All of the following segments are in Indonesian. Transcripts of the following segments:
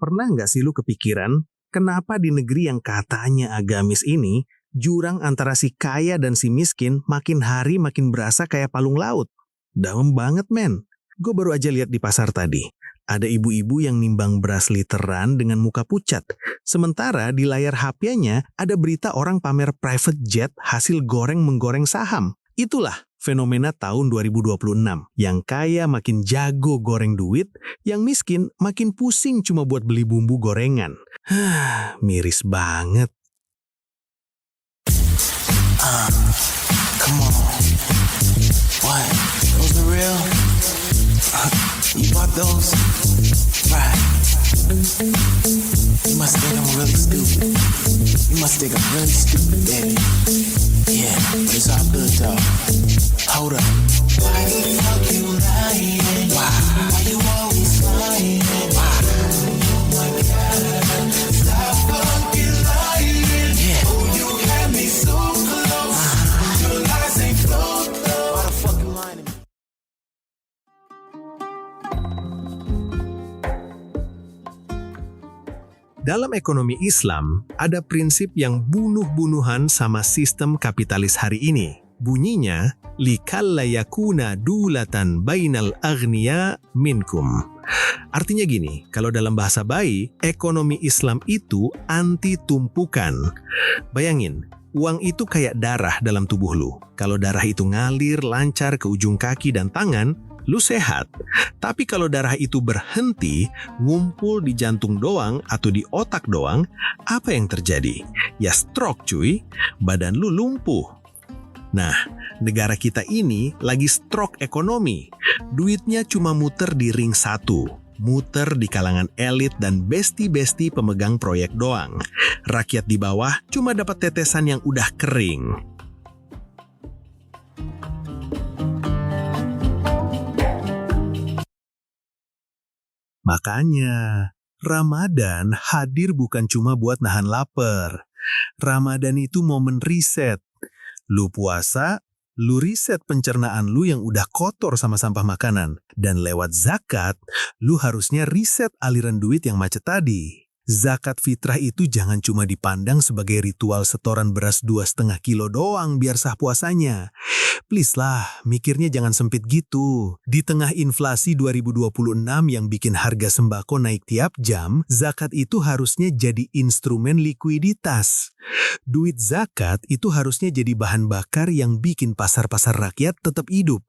Pernah nggak sih lu kepikiran, kenapa di negeri yang katanya agamis ini, jurang antara si kaya dan si miskin makin hari makin berasa kayak palung laut? Dalam banget men. Gue baru aja lihat di pasar tadi. Ada ibu-ibu yang nimbang beras literan dengan muka pucat. Sementara di layar HP-nya ada berita orang pamer private jet hasil goreng-menggoreng saham. Itulah fenomena tahun 2026. Yang kaya makin jago goreng duit, yang miskin makin pusing cuma buat beli bumbu gorengan. Miris banget. Come on. What? Those are real? You bought those? Right. You must think I'm really stupid. You must think I'm really stupid, baby. Yeah, but it's all good though. Hold up. Why the fuck you lying? Why? Why you always lying? Why? Oh my God. Stop fucking lying. Yeah. Oh, you had me so close. Your lies ain't close though. Why the fuck you lying to me? Dalam ekonomi Islam, ada prinsip yang bunuh-bunuhan sama sistem kapitalis hari ini. Bunyinya, likalla yakuna dulatan bainal aghniya minkum. Artinya gini, kalau dalam bahasa bayi, ekonomi Islam itu anti tumpukan. Bayangin, uang itu kayak darah dalam tubuh lu. Kalau darah itu ngalir lancar ke ujung kaki dan tangan, lu sehat. Tapi kalau darah itu berhenti, ngumpul di jantung doang atau di otak doang, apa yang terjadi? Ya stroke cuy, badan lu lumpuh. Nah, negara kita ini lagi stroke ekonomi. Duitnya cuma muter di ring satu. Muter di kalangan elit dan besti-besti pemegang proyek doang. Rakyat di bawah cuma dapat tetesan yang udah kering. Makanya, Ramadan hadir bukan cuma buat nahan lapar. Ramadan itu momen riset. Lu puasa, lu riset pencernaan lu yang udah kotor sama sampah makanan. Dan lewat zakat, lu harusnya riset aliran duit yang macet tadi. Zakat fitrah itu jangan cuma dipandang sebagai ritual setoran beras 2,5 kilo doang biar sah puasanya. Please lah, mikirnya jangan sempit gitu. Di tengah inflasi 2026 yang bikin harga sembako naik tiap jam, zakat itu harusnya jadi instrumen likuiditas. Duit zakat itu harusnya jadi bahan bakar yang bikin pasar-pasar rakyat tetap hidup.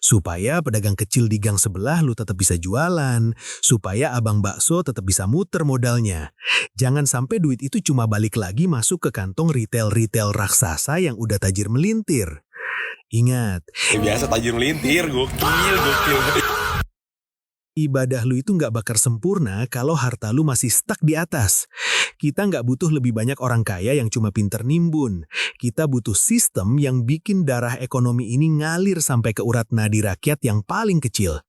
Supaya pedagang kecil di gang sebelah lu tetap bisa jualan, supaya abang bakso tetap bisa muter modalnya. Jangan sampai duit itu cuma balik lagi masuk ke kantong retail-retail raksasa yang udah tajir melintir. Ingat, biasa tajir melintir, gokil. Ibadah lu itu nggak bakal sempurna kalau harta lu masih stuck di atas. Kita nggak butuh lebih banyak orang kaya yang cuma pinter nimbun. Kita butuh sistem yang bikin darah ekonomi ini ngalir sampai ke urat nadi rakyat yang paling kecil.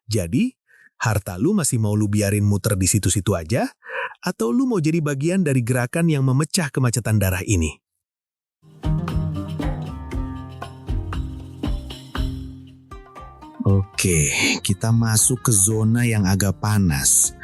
Jadi, harta lu masih mau lu biarin muter di situ-situ aja? Atau lu mau jadi bagian dari gerakan yang memecah kemacetan darah ini? Oke, kita masuk ke zona yang agak panas.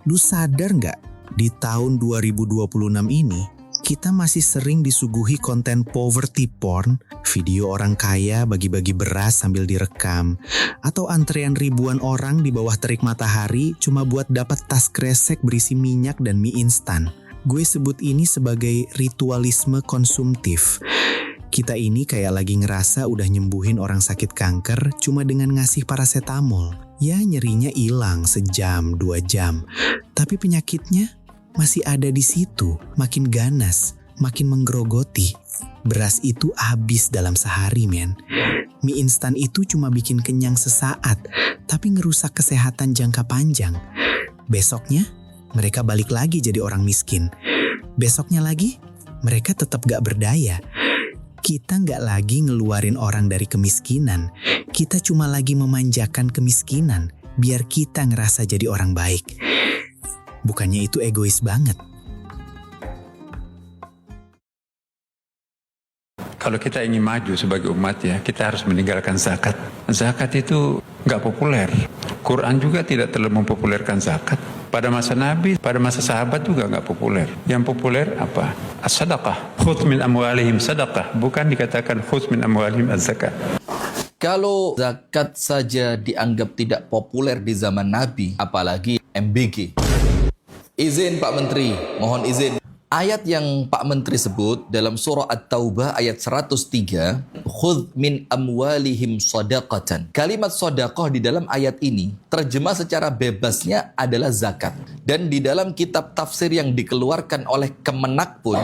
Lu sadar nggak, di tahun 2026 ini, kita masih sering disuguhi konten poverty porn, video orang kaya bagi-bagi beras sambil direkam, atau antrean ribuan orang di bawah terik matahari cuma buat dapat tas kresek berisi minyak dan mie instan. Gue sebut ini sebagai ritualisme konsumtif. Kita ini kayak lagi ngerasa udah nyembuhin orang sakit kanker cuma dengan ngasih paracetamol. Ya nyerinya hilang sejam, 2 jam. Tapi penyakitnya masih ada di situ, makin ganas, makin menggerogoti. Beras itu habis dalam sehari, men. Mie instan itu cuma bikin kenyang sesaat, tapi ngerusak kesehatan jangka panjang. Besoknya, mereka balik lagi jadi orang miskin. Besoknya lagi, mereka tetap gak berdaya. Kita gak lagi ngeluarin orang dari kemiskinan. Kita cuma lagi memanjakan kemiskinan, biar kita ngerasa jadi orang baik. Bukannya itu egois banget? Kalau kita ingin maju sebagai umat ya, kita harus meninggalkan zakat. Zakat itu nggak populer. Quran juga tidak terlalu mempopulerkan zakat. Pada masa Nabi, pada masa sahabat juga nggak populer. Yang populer apa? As-sadaqah. Khudh min amwalihim sadaqah. Bukan dikatakan khudh min amwalihim az-zakah. Kalau zakat saja dianggap tidak populer di zaman Nabi, apalagi MBG. Izin Pak Menteri, mohon izin. Ayat yang Pak Menteri sebut dalam surah At-Taubah ayat 103, khudh min amwalihim shadaqatan. Kalimat sedekah di dalam ayat ini terjemah secara bebasnya adalah zakat. Dan di dalam kitab tafsir yang dikeluarkan oleh Kemenak pun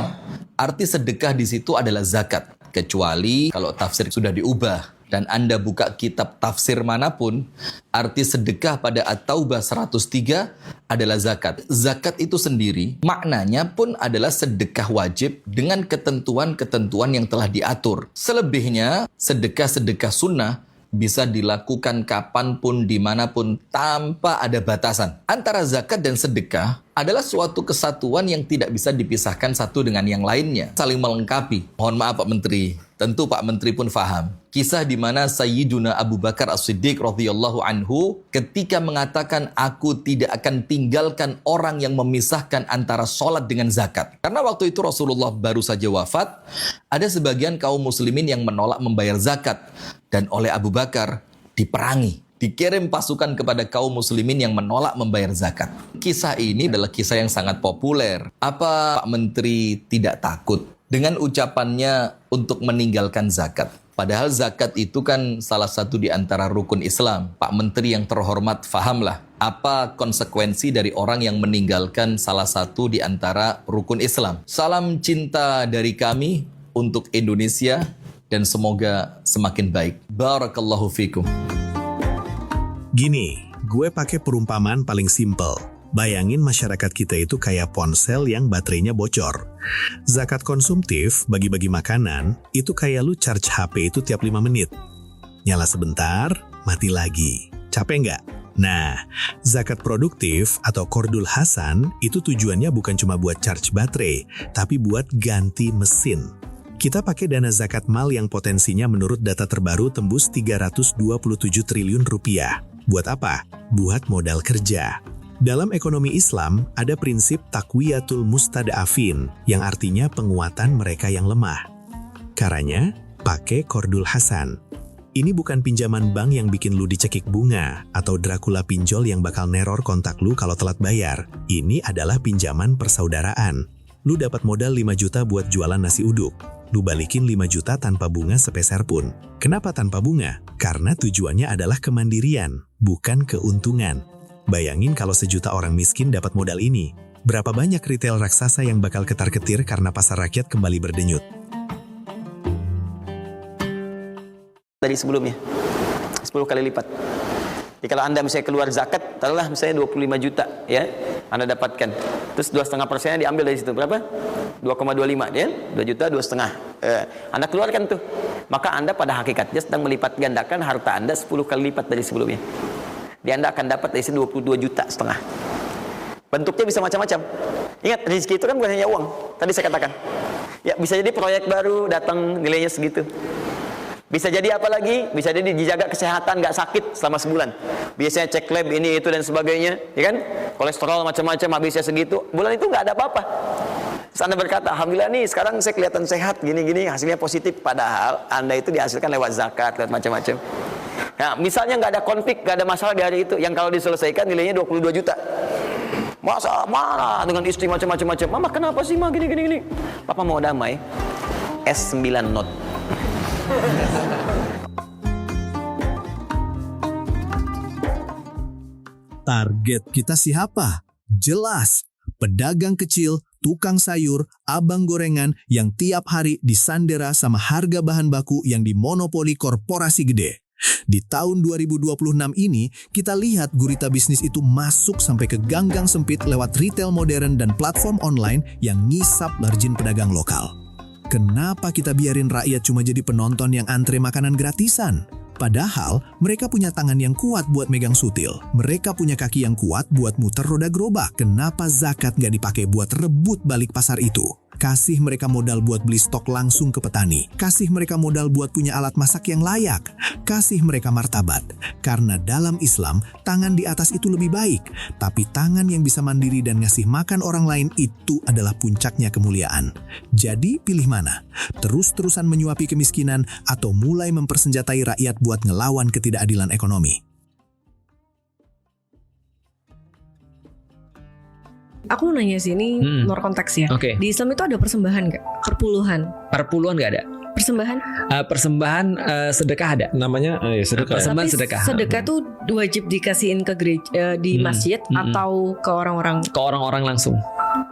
arti sedekah di situ adalah zakat. Kecuali kalau tafsir sudah diubah. Dan Anda buka kitab tafsir manapun, arti sedekah pada At-Taubah 103 adalah zakat. Zakat itu sendiri, maknanya pun adalah sedekah wajib dengan ketentuan-ketentuan yang telah diatur. Selebihnya, sedekah-sedekah sunnah bisa dilakukan kapanpun, dimanapun, tanpa ada batasan. Antara zakat dan sedekah adalah suatu kesatuan yang tidak bisa dipisahkan satu dengan yang lainnya. Saling melengkapi. Mohon maaf Pak Menteri, tentu Pak Menteri pun faham. Kisah di mana Sayyiduna Abu Bakar As-Siddiq radhiyallahu anhu ketika mengatakan, aku tidak akan tinggalkan orang yang memisahkan antara sholat dengan zakat. Karena waktu itu Rasulullah baru saja wafat, ada sebagian kaum muslimin yang menolak membayar zakat. Dan oleh Abu Bakar diperangi. Dikirim pasukan kepada kaum muslimin yang menolak membayar zakat. Kisah ini adalah kisah yang sangat populer. Apa Pak Menteri tidak takut dengan ucapannya untuk meninggalkan zakat? Padahal zakat itu kan salah satu di antara rukun Islam. Pak Menteri yang terhormat, fahamlah apa konsekuensi dari orang yang meninggalkan salah satu di antara rukun Islam. Salam cinta dari kami untuk Indonesia dan semoga semakin baik. Barakallahu fikum. Gini, gue pakai perumpamaan paling simpel. Bayangin masyarakat kita itu kayak ponsel yang baterainya bocor. Zakat konsumtif, bagi-bagi makanan, itu kayak lu charge HP itu tiap 5 menit. Nyala sebentar, mati lagi. Capek nggak? Nah, zakat produktif atau Qardul Hasan itu tujuannya bukan cuma buat charge baterai, tapi buat ganti mesin. Kita pakai dana zakat mal yang potensinya menurut data terbaru tembus 327 triliun rupiah. Buat apa? Buat modal kerja. Dalam ekonomi Islam, ada prinsip takwiyatul mustada'afin, yang artinya penguatan mereka yang lemah. Caranya, pakai Qardul Hasan. Ini bukan pinjaman bank yang bikin lu dicekik bunga, atau Dracula pinjol yang bakal neror kontak lu kalau telat bayar. Ini adalah pinjaman persaudaraan. Lu dapat modal 5 juta buat jualan nasi uduk. Lu balikin 5 juta tanpa bunga sepeser pun. Kenapa tanpa bunga? Karena tujuannya adalah kemandirian, bukan keuntungan. Bayangin kalau sejuta orang miskin dapat modal ini. Berapa banyak retail raksasa yang bakal ketar-ketir karena pasar rakyat kembali berdenyut. Dari sebelumnya 10 kali lipat. Jadi kalau Anda misalnya keluar zakat, taruhlah misalnya 25 juta ya, Anda dapatkan. Terus 2,5% diambil dari situ. Berapa? 2,25 ya, 2 juta 2,5. Anda keluarkan tuh. Maka Anda pada hakikatnya sedang melipat gandakan harta Anda 10 kali lipat dari sebelumnya. Dia Anda akan dapat dari sini 22,5 juta. Bentuknya bisa macam-macam. Ingat, rezeki itu kan bukan hanya uang. Tadi saya katakan. Ya, bisa jadi proyek baru datang nilainya segitu. Bisa jadi apa lagi? Bisa jadi dijaga kesehatan, nggak sakit selama sebulan. Biasanya cek lab ini itu dan sebagainya, ya kan? Kolesterol macam-macam habisnya segitu. Bulan itu nggak ada apa-apa. Terus Anda berkata, alhamdulillah nih sekarang saya kelihatan sehat, gini-gini, hasilnya positif. Padahal Anda itu dihasilkan lewat zakat, lewat macam-macam. Nah, misalnya nggak ada konflik, nggak ada masalah di hari itu, yang kalau diselesaikan nilainya 22 juta. Masa marah dengan istri macam-macam. Mama kenapa sih ma gini. Papa mau damai. S9 Note. Target kita siapa? Jelas, pedagang kecil, tukang sayur, abang gorengan yang tiap hari disandera sama harga bahan baku yang dimonopoli korporasi gede. Di tahun 2026 ini, kita lihat gurita bisnis itu masuk sampai ke gang-gang sempit lewat retail modern dan platform online yang ngisap margin pedagang lokal. Kenapa kita biarin rakyat cuma jadi penonton yang antre makanan gratisan? Padahal mereka punya tangan yang kuat buat megang sutil. Mereka punya kaki yang kuat buat muter roda gerobak. Kenapa zakat nggak dipakai buat rebut balik pasar itu? Kasih mereka modal buat beli stok langsung ke petani. Kasih mereka modal buat punya alat masak yang layak. Kasih mereka martabat. Karena dalam Islam, tangan di atas itu lebih baik. Tapi tangan yang bisa mandiri dan ngasih makan orang lain itu adalah puncaknya kemuliaan. Jadi pilih mana? Terus-terusan menyuapi kemiskinan atau mulai mempersenjatai rakyat buat ngelawan ketidakadilan ekonomi? Aku mau nanya sih, ini luar konteks ya. Oke. Di Islam itu ada persembahan nggak? Perpuluhan. Perpuluhan nggak ada. Persembahan? Persembahan sedekah ada. Namanya sedekah. Persembahan Tapi sedekah. sedekah tuh wajib dikasihin ke gereja di masjid atau ke orang-orang? Ke orang-orang langsung.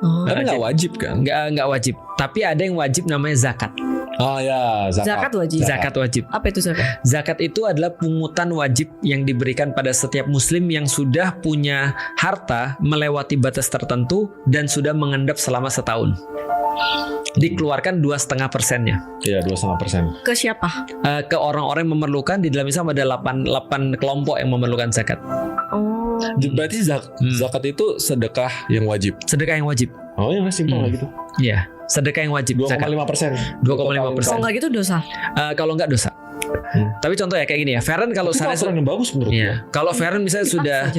Oh. Tapi nggak wajib kan? Nggak wajib. Tapi ada yang wajib namanya zakat. Oh ya, Zakat wajib. Zakat wajib. Apa itu zakat? Zakat itu adalah pungutan wajib yang diberikan pada setiap muslim yang sudah punya harta melewati batas tertentu dan sudah mengendap selama setahun. Dikeluarkan 2,5%-nya. Iya, 2,5%. Ke siapa? Ke orang-orang yang memerlukan. Di dalam Islam ada 8 kelompok yang memerlukan zakat. Oh. Berarti zakat itu sedekah yang wajib. Sedekah yang wajib. Oh ya, simpel lah gitu. Iya, sedekah yang wajib. 2,5%. 2,5%. Kalau nggak gitu dosa. Kalau nggak dosa. Tapi contoh ya kayak gini ya, Feren kalau Itu saya aturan yang bagus menurut Iya. Kalau Feren misalnya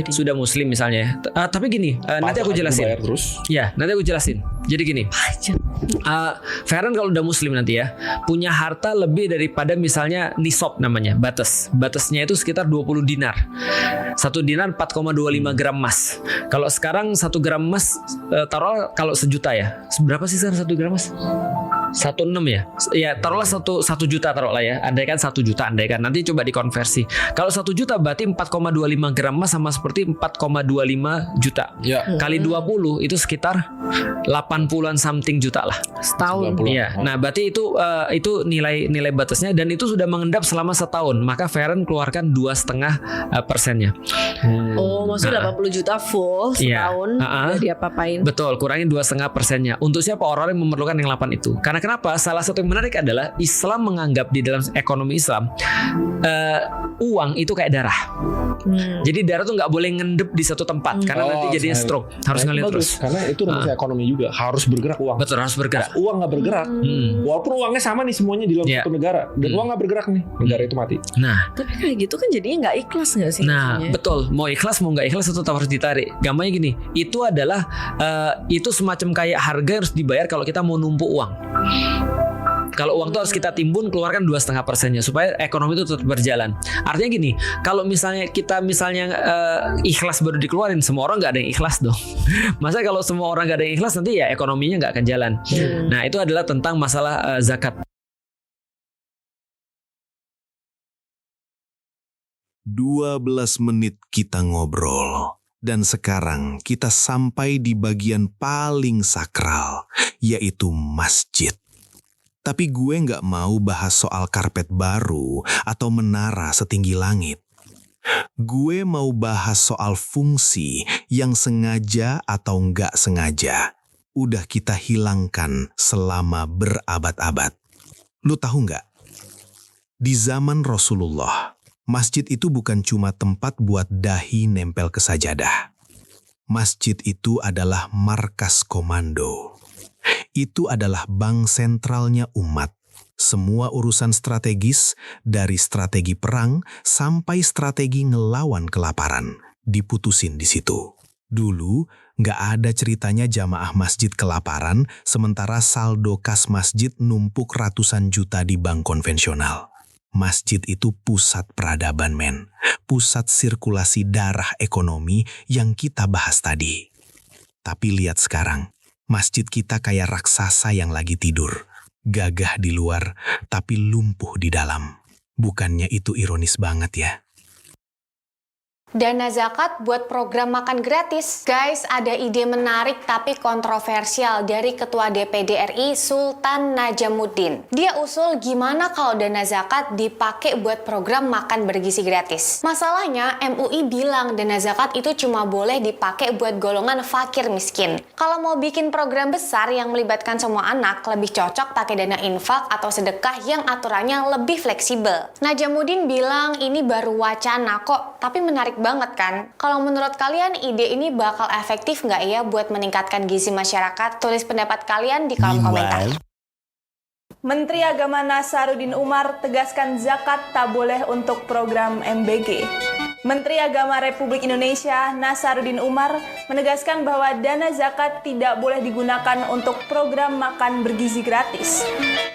sudah muslim misalnya, tapi gini, nanti aku jelasin. Bayar terus. Ya, nanti aku jelasin. Jadi gini, Feren kalau udah muslim nanti ya, punya harta lebih daripada misalnya nisab namanya, batasnya itu sekitar 20 dinar. 1 dinar 4,25 gram emas. Kalau sekarang 1 gram emas taruh kalau sejuta ya. Berapa sih sekarang 1 gram emas? 1,6 ya. Ya, taruhlah 1 juta taruhlah ya. Andaikan 1 juta, andaikan nanti coba dikonversi. Kalau 1 juta berarti 4,25 gram emas sama seperti 4,25 juta. Ya. Kali 20 itu sekitar 80-an something juta lah. Setahun. 90. Iya. Nah, berarti itu nilai batasnya dan itu sudah mengendap selama setahun. Maka Feren keluarkan 2,5%-nya. Oh, maksudnya 80 juta full Iya. setahun. Udah diapa-apain? Betul, kurangin 2,5%-nya. Untuk siapa? Orang yang memerlukan yang 8 itu. Karena kenapa? Salah satu yang menarik adalah Islam menganggap di dalam ekonomi Islam uang itu kayak darah. Jadi darah tuh nggak boleh ngendep di satu tempat karena nanti jadinya stroke. Harus ngalir terus. Karena itu rumusnya ekonomi juga, harus bergerak uang. Betul, harus bergerak. Uang nggak bergerak, walaupun uangnya sama nih semuanya di dalam satu negara, dan uang nggak bergerak nih, negara itu mati. Nah, Tapi kayak gitu kan jadinya nggak ikhlas nggak sih? Nah, maksudnya? betul. Mau ikhlas mau nggak ikhlas itu tetap harus ditarik. Gampangnya gini, itu adalah itu semacam kayak harga yang harus dibayar kalau kita mau numpuk uang. Kalau uang itu harus kita timbun, keluarkan 2,5%-nya supaya ekonomi itu tetap berjalan. Artinya gini, kalau misalnya kita ikhlas baru dikeluarin, semua orang nggak ada yang ikhlas dong. Masa kalau semua orang nggak ada yang ikhlas nanti ya ekonominya nggak akan jalan. Nah, itu adalah tentang masalah zakat. 12 menit kita ngobrol. Dan sekarang kita sampai di bagian paling sakral, yaitu masjid. Tapi gue nggak mau bahas soal karpet baru atau menara setinggi langit. Gue mau bahas soal fungsi yang sengaja atau nggak sengaja udah kita hilangkan selama berabad-abad. Lu tahu nggak? Di zaman Rasulullah, masjid itu bukan cuma tempat buat dahi nempel ke sajadah. Masjid itu adalah markas komando. Itu adalah bank sentralnya umat. Semua urusan strategis, dari strategi perang sampai strategi ngelawan kelaparan, diputusin di situ. Dulu, nggak ada ceritanya jamaah masjid kelaparan, sementara saldo kas masjid numpuk ratusan juta di bank konvensional. Masjid itu pusat peradaban, men. Pusat sirkulasi darah ekonomi yang kita bahas tadi. Tapi lihat sekarang, masjid kita kayak raksasa yang lagi tidur. Gagah di luar, tapi lumpuh di dalam. Bukannya itu ironis banget ya? Dana zakat buat program makan gratis. Guys, ada ide menarik tapi kontroversial dari Ketua DPD RI Sultan Najamuddin. Dia usul gimana kalau dana zakat dipakai buat program makan bergizi gratis. Masalahnya, MUI bilang dana zakat itu cuma boleh dipakai buat golongan fakir miskin. Kalau mau bikin program besar yang melibatkan semua anak, lebih cocok pakai dana infak atau sedekah yang aturannya lebih fleksibel. Najamuddin bilang ini baru wacana kok, tapi menarik banget kan? Kalau menurut kalian ide ini bakal efektif nggak ya buat meningkatkan gizi masyarakat? Tulis pendapat kalian di kolom komentar. Menteri Agama Nasaruddin Umar tegaskan zakat tak boleh untuk program MBG. Menteri Agama Republik Indonesia Nasaruddin Umar menegaskan bahwa dana zakat tidak boleh digunakan untuk program makan bergizi gratis.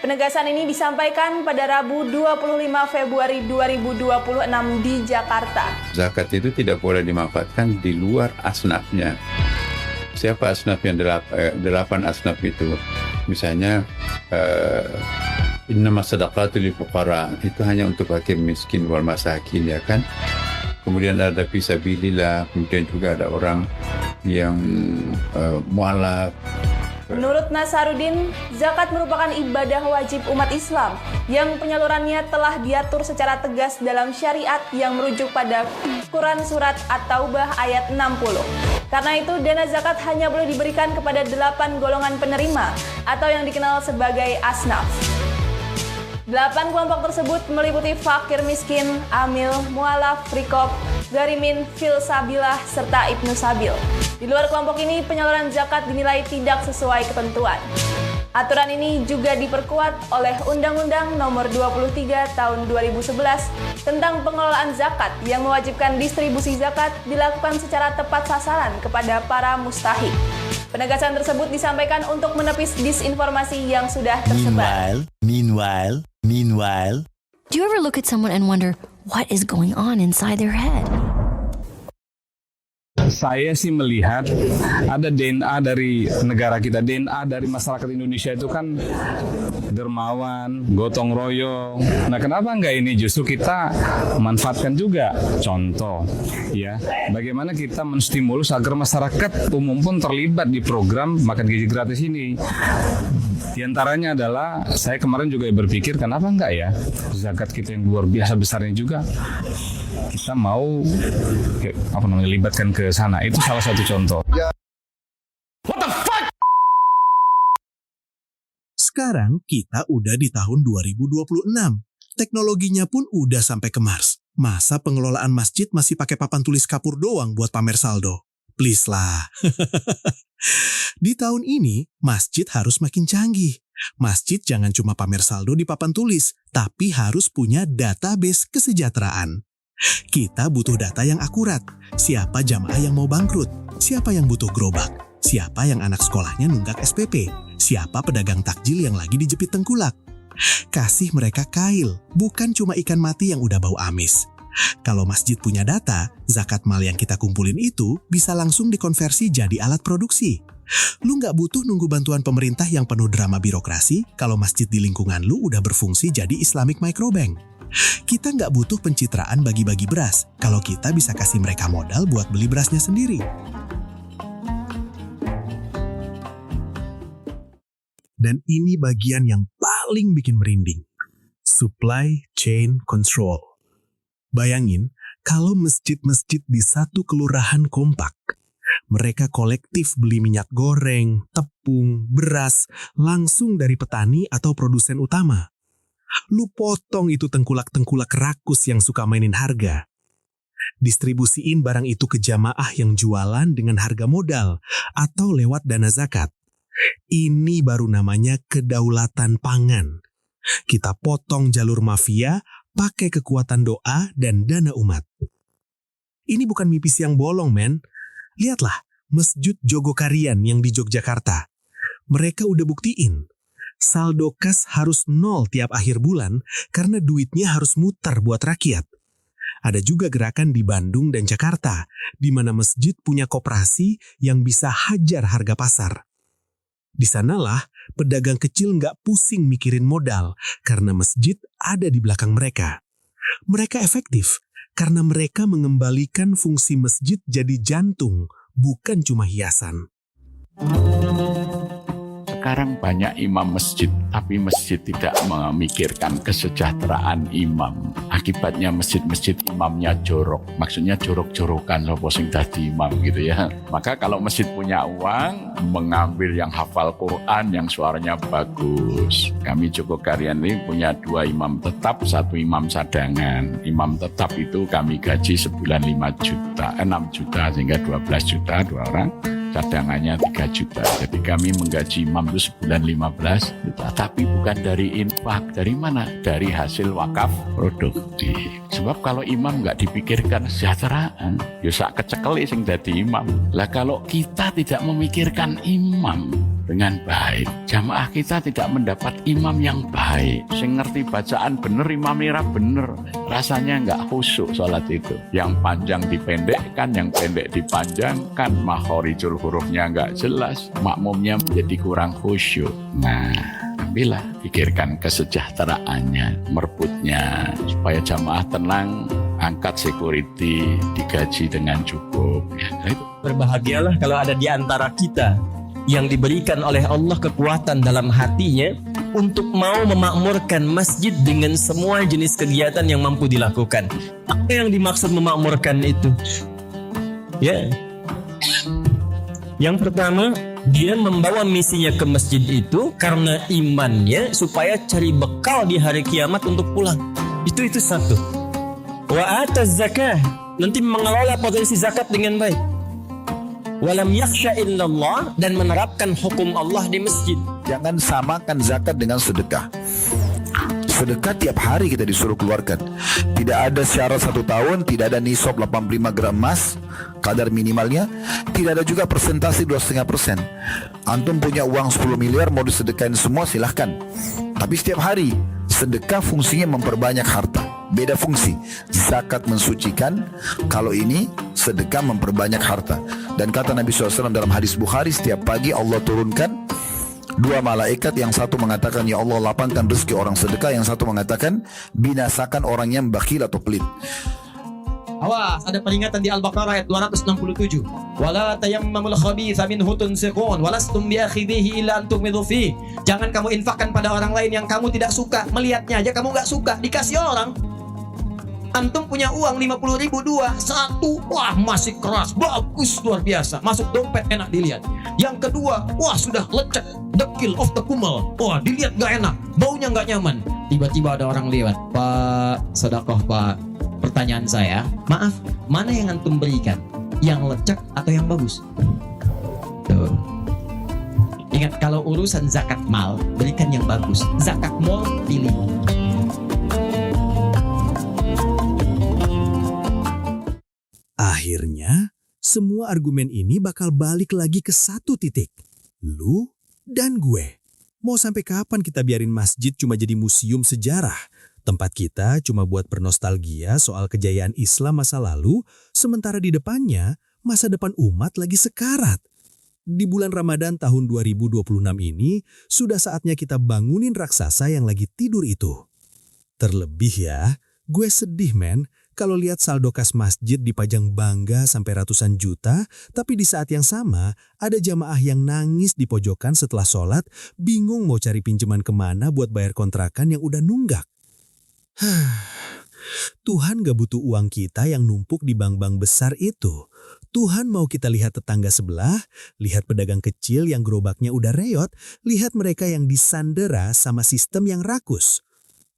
Penegasan ini disampaikan pada Rabu 25 Februari 2026 di Jakarta. Zakat itu tidak boleh dimanfaatkan di luar asnafnya. Siapa asnaf yang 8 asnaf itu? Misalnya innama sadaqatu lil fuqara, itu hanya untuk fakir miskin wal masakin, ya kan? Kemudian ada fisabilillah, kemudian juga ada orang yang mualaf. Menurut Nasaruddin, zakat merupakan ibadah wajib umat Islam yang penyalurannya telah diatur secara tegas dalam syariat yang merujuk pada Quran Surat At-Taubah ayat 60. Karena itu, dana zakat hanya boleh diberikan kepada 8 golongan penerima atau yang dikenal sebagai asnaf. 8 kelompok tersebut meliputi fakir miskin, amil, mualaf, rikob, garimin, filsabilah, serta ibnu sabil. Di luar kelompok ini, penyaluran zakat dinilai tidak sesuai ketentuan. Aturan ini juga diperkuat oleh Undang-Undang Nomor 23 Tahun 2011 tentang pengelolaan zakat yang mewajibkan distribusi zakat dilakukan secara tepat sasaran kepada para mustahik. Penegasan tersebut disampaikan untuk menepis disinformasi yang sudah tersebar. Meanwhile, do you ever look at someone and wonder what is going on inside their head? Saya sih melihat ada DNA dari negara kita, DNA dari masyarakat Indonesia itu kan dermawan, gotong royong. Nah, kenapa enggak ini justru kita manfaatkan juga? Contoh, ya, bagaimana kita menstimulus agar masyarakat umum pun terlibat di program makan gizi gratis ini. Di antaranya adalah saya kemarin juga berpikir kenapa enggak ya zakat kita yang luar biasa besarnya juga kita mau libatkan ke sana. Itu salah satu contoh. What the fuck? Sekarang kita udah di tahun 2026. Teknologinya pun udah sampai ke Mars. Masa pengelolaan masjid masih pakai papan tulis kapur doang buat pamer saldo? Please lah. Di tahun ini, masjid harus makin canggih. Masjid jangan cuma pamer saldo di papan tulis, tapi harus punya database kesejahteraan. Kita butuh data yang akurat. Siapa jamaah yang mau bangkrut? Siapa yang butuh gerobak? Siapa yang anak sekolahnya nunggak SPP? Siapa pedagang takjil yang lagi dijepit tengkulak? Kasih mereka kail, bukan cuma ikan mati yang udah bau amis. Kalau masjid punya data, zakat mal yang kita kumpulin itu bisa langsung dikonversi jadi alat produksi. Lu nggak butuh nunggu bantuan pemerintah yang penuh drama birokrasi kalau masjid di lingkungan lu udah berfungsi jadi Islamic Microbank. Kita nggak butuh pencitraan bagi-bagi beras kalau kita bisa kasih mereka modal buat beli berasnya sendiri. Dan ini bagian yang paling bikin merinding. Supply Chain Control. Bayangin kalau masjid-masjid di satu kelurahan kompak. Mereka kolektif beli minyak goreng, tepung, beras langsung dari petani atau produsen utama. Lu potong itu tengkulak-tengkulak rakus yang suka mainin harga. Distribusiin barang itu ke jamaah yang jualan dengan harga modal atau lewat dana zakat. Ini baru namanya kedaulatan pangan. Kita potong jalur mafia pakai kekuatan doa dan dana umat. Ini bukan mimpi siang bolong, men. Lihatlah, Masjid Jogokarian yang di Yogyakarta. Mereka udah buktiin. Saldo kas harus 0 tiap akhir bulan karena duitnya harus muter buat rakyat. Ada juga gerakan di Bandung dan Jakarta, di mana masjid punya koperasi yang bisa hajar harga pasar. Di sanalah pedagang kecil nggak pusing mikirin modal karena masjid ada di belakang mereka. Mereka efektif karena mereka mengembalikan fungsi masjid jadi jantung, bukan cuma hiasan. sekarang banyak imam masjid, tapi masjid tidak memikirkan kesejahteraan imam. Akibatnya masjid-masjid imamnya jorok. Maksudnya jorok-jorokan loh sing dadi imam gitu ya. Maka kalau masjid punya uang, mengambil yang hafal Quran, yang suaranya bagus. Kami Jogokarian ini punya 2 imam tetap, 1 imam cadangan. Imam tetap itu kami gaji sebulan 6 juta sehingga 12 juta 2 orang. Cadangannya 3 juta. Jadi kami menggaji imam itu sebulan 15 juta. Tapi bukan dari infak. Dari mana? Dari hasil wakaf produktif. Sebab kalau imam nggak dipikirkan kesejahteraan, ya sak kecekeli sing dadi imam. Lah kalau kita tidak memikirkan imam dengan baik, jamaah kita tidak mendapat imam yang baik. Sing ngerti bacaan bener, imam nira bener. Rasanya nggak khusyuk sholat itu. Yang panjang dipendekkan, yang pendek dipanjangkan, makhorijul hurufnya nggak jelas, makmumnya menjadi kurang khusyuk. Nah, ambillah, pikirkan kesejahteraannya, merebutnya, supaya jamaah tenang, angkat security, digaji dengan cukup. Ya, itu. Berbahagialah kalau ada di antara kita yang diberikan oleh Allah kekuatan dalam hatinya untuk mau memakmurkan masjid dengan semua jenis kegiatan yang mampu dilakukan. Apa yang dimaksud memakmurkan itu? Ya. Yang pertama, dia membawa misinya ke masjid itu karena imannya supaya cari bekal di hari kiamat untuk pulang. Itu satu. Wa ataz zakah, nanti mengelola potensi zakat dengan baik. Walam yakhsha illallah, dan menerapkan hukum Allah di masjid. Jangan samakan zakat dengan sedekah. Sedekah tiap hari kita disuruh keluarkan. Tidak ada syarat 1 tahun, tidak ada nisab 85 gram emas kadar minimalnya, tidak ada juga persentase 2,5%. Antum punya uang 10 miliar mau disedekahin semua silahkan. Tapi setiap hari sedekah fungsinya memperbanyak harta. Beda fungsi. Zakat mensucikan, kalau ini sedekah memperbanyak harta. Dan kata Nabi SAW dalam hadis Bukhari, setiap pagi Allah turunkan 2 malaikat, yang satu mengatakan ya Allah lapangkan rezeki orang sedekah, yang satu mengatakan binasakan orang yang bakhil atau pelit. Awas, ada peringatan di Al-Baqarah ayat 267. Wala tayammamul khabitha minhu tunsiqun walastum biakhidhihi illa an tughmidu fi. Jangan kamu infakkan pada orang lain yang kamu tidak suka. Melihatnya aja kamu enggak suka, dikasih orang. Antum punya uang 50.000 1, wah masih keras, bagus, luar biasa. Masuk dompet enak dilihat. Yang kedua, wah sudah lecek, dekil of the kumel. Wah dilihat gak enak, baunya gak nyaman. Tiba-tiba ada orang lewat, Pak, sedekah Pak. Pertanyaan saya, maaf, mana yang antum berikan? Yang lecek atau yang bagus? Tuh. Ingat, kalau urusan zakat mal, berikan yang bagus. Zakat mal, pilih. Akhirnya, semua argumen ini bakal balik lagi ke satu titik. Lu dan gue. Mau sampai kapan kita biarin masjid cuma jadi museum sejarah? Tempat kita cuma buat bernostalgia soal kejayaan Islam masa lalu, sementara di depannya, masa depan umat lagi sekarat. Di bulan Ramadan tahun 2026 ini, sudah saatnya kita bangunin raksasa yang lagi tidur itu. Terlebih ya, gue sedih men, kalau lihat saldo kas masjid dipajang bangga sampai ratusan juta, tapi di saat yang sama ada jamaah yang nangis di pojokan setelah sholat, bingung mau cari pinjaman kemana buat bayar kontrakan yang udah nunggak. Tuhan gak butuh uang kita yang numpuk di bank-bank besar itu. Tuhan mau kita lihat tetangga sebelah, lihat pedagang kecil yang gerobaknya udah reot, lihat mereka yang disandera sama sistem yang rakus.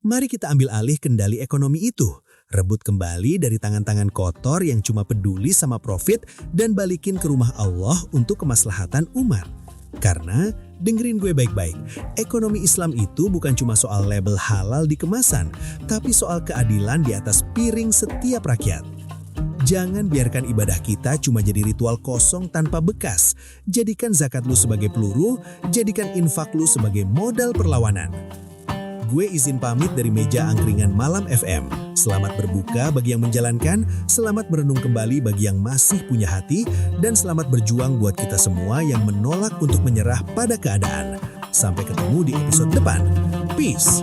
Mari kita ambil alih kendali ekonomi itu. Rebut kembali dari tangan-tangan kotor yang cuma peduli sama profit dan balikin ke rumah Allah untuk kemaslahatan umat. Karena, dengerin gue baik-baik, ekonomi Islam itu bukan cuma soal label halal di kemasan, tapi soal keadilan di atas piring setiap rakyat. Jangan biarkan ibadah kita cuma jadi ritual kosong tanpa bekas. Jadikan zakat lu sebagai peluru, jadikan infak lu sebagai modal perlawanan. Gue izin pamit dari meja angkringan Malam FM. Selamat berbuka bagi yang menjalankan, selamat merenung kembali bagi yang masih punya hati, dan selamat berjuang buat kita semua yang menolak untuk menyerah pada keadaan. Sampai ketemu di episode depan. Peace.